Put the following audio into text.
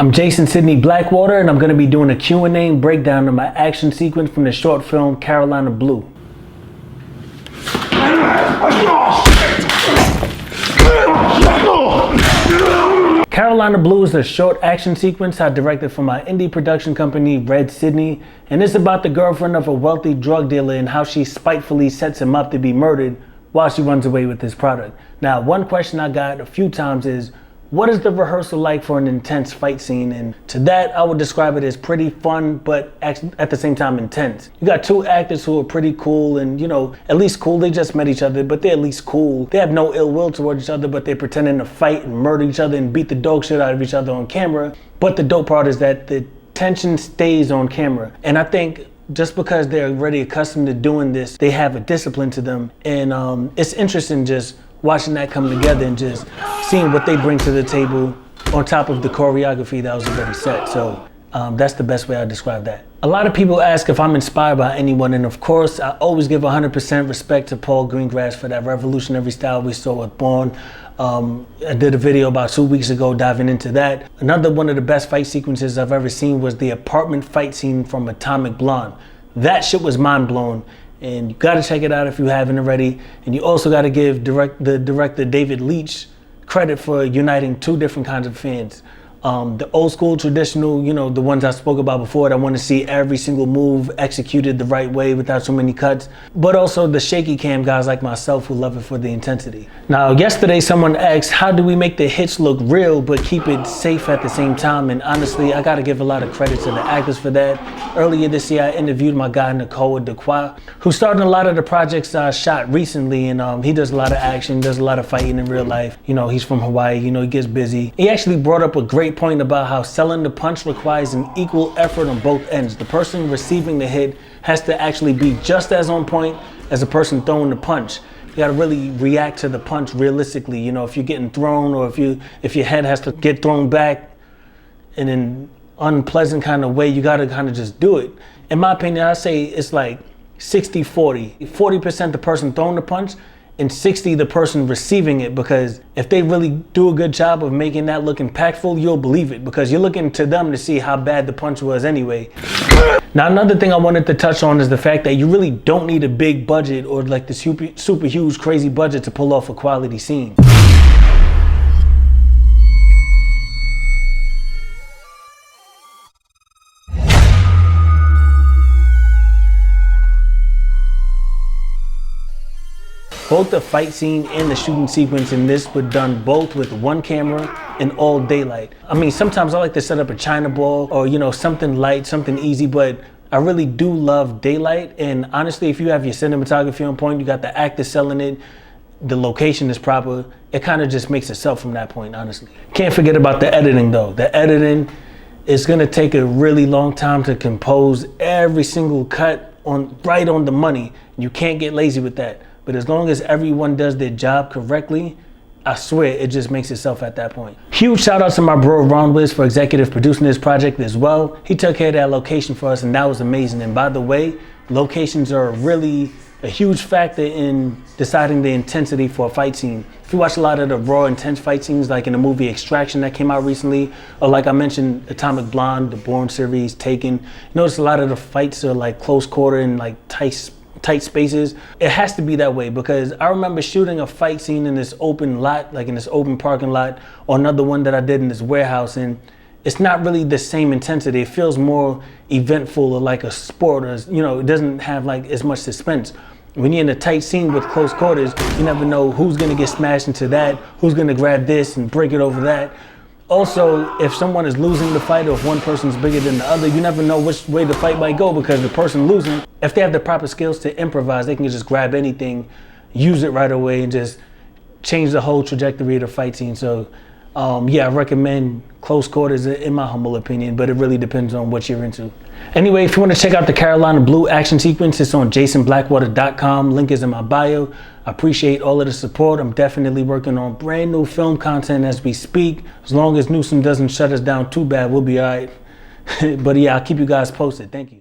I'm Jason Sidney Blackwater, and I'm going to be doing a Q&A breakdown of my action sequence from the short film Carolina Blue. Carolina Blue is a short action sequence I directed for my indie production company, Red Sydney, and it's about the girlfriend of a wealthy drug dealer and how she spitefully sets him up to be murdered while she runs away with his product. Now, one question I got a few times is, what is the rehearsal like for an intense fight scene? And to that, I would describe it as pretty fun, but at the same time intense. You got two actors who are pretty cool and, at least cool. They just met each other, but they're at least cool. They have no ill will towards each other, but they're pretending to fight and murder each other and beat the dog shit out of each other on camera. But the dope part is that the tension stays on camera. And I think just because they're already accustomed to doing this, they have a discipline to them. And it's interesting just watching that come together and just seeing what they bring to the table on top of the choreography that was already set. So that's the best way I describe that. A lot of people ask if I'm inspired by anyone, and of course I always give 100% respect to Paul Greengrass for that revolutionary style we saw with Born. I did a video about 2 weeks ago diving into that. Another one of the best fight sequences I've ever seen was the apartment fight scene from Atomic Blonde. That shit was mind blowing. And you gotta check it out if you haven't already. And you also gotta give the director David Leitch credit for uniting two different kinds of fans. The old school traditional, the ones I spoke about before that want to see every single move executed the right way without so many cuts. But also the shaky cam guys like myself who love it for the intensity. Now, yesterday someone asked, how do we make the hits look real but keep it safe at the same time? And honestly, I gotta give a lot of credit to the actors for that. Earlier this year, I interviewed my guy Nicole Dequoy, who starred in a lot of the projects I shot recently, and he does a lot of action, does a lot of fighting in real life. He's from Hawaii, he gets busy. He actually brought up a great point about how selling the punch requires an equal effort on both ends. The person receiving the hit has to actually be just as on point as the person throwing the punch. You gotta really react to the punch realistically. If you're getting thrown, or if your head has to get thrown back in an unpleasant kind of way, you gotta kind of just do it. In my opinion, I say it's like 60-40. 40% the person throwing the punch, and 60 the person receiving it, because if they really do a good job of making that look impactful, you'll believe it, because you're looking to them to see how bad the punch was anyway. Now, another thing I wanted to touch on is the fact that you really don't need a big budget or like the super huge crazy budget to pull off a quality scene. Both the fight scene and the shooting sequence in this were done both with one camera and all daylight. I mean, sometimes I like to set up a China ball or, something light, something easy, but I really do love daylight. And honestly, if you have your cinematography on point, you got the actor selling it, the location is proper, it kind of just makes itself from that point, honestly. Can't forget about the editing though. The editing is gonna take a really long time to compose every single cut right on the money. You can't get lazy with that. But as long as everyone does their job correctly, I swear it just makes itself at that point. Huge shout out to my bro Ron Wiz for executive producing this project as well. He took care of that location for us, and that was amazing. And by the way, locations are really a huge factor in deciding the intensity for a fight scene. If you watch a lot of the raw, intense fight scenes, like in the movie Extraction that came out recently, or like I mentioned, Atomic Blonde, the Bourne series, Taken, you notice a lot of the fights are like close quarter and like tight spaces. It has to be that way, because I remember shooting a fight scene in this open lot, like in this open parking lot, or another one that I did in this warehouse, and it's not really the same intensity. It feels more eventful or like a sport, or it doesn't have like as much suspense. When you're in a tight scene with close quarters, you never know who's gonna get smashed into that, who's gonna grab this and break it over that. Also, if someone is losing the fight, or if one person's bigger than the other, you never know which way the fight might go, because the person losing, if they have the proper skills to improvise, they can just grab anything, use it right away, and just change the whole trajectory of the fight scene. So yeah, I recommend close quarters in my humble opinion, but it really depends on what you're into. Anyway, if you want to check out the Carolina Blue action sequence, it's on jasonblackwater.com. Link is in my bio. I appreciate all of the support. I'm definitely working on brand new film content as we speak. As long as Newsom doesn't shut us down too bad, we'll be all right. But yeah, I'll keep you guys posted. Thank you.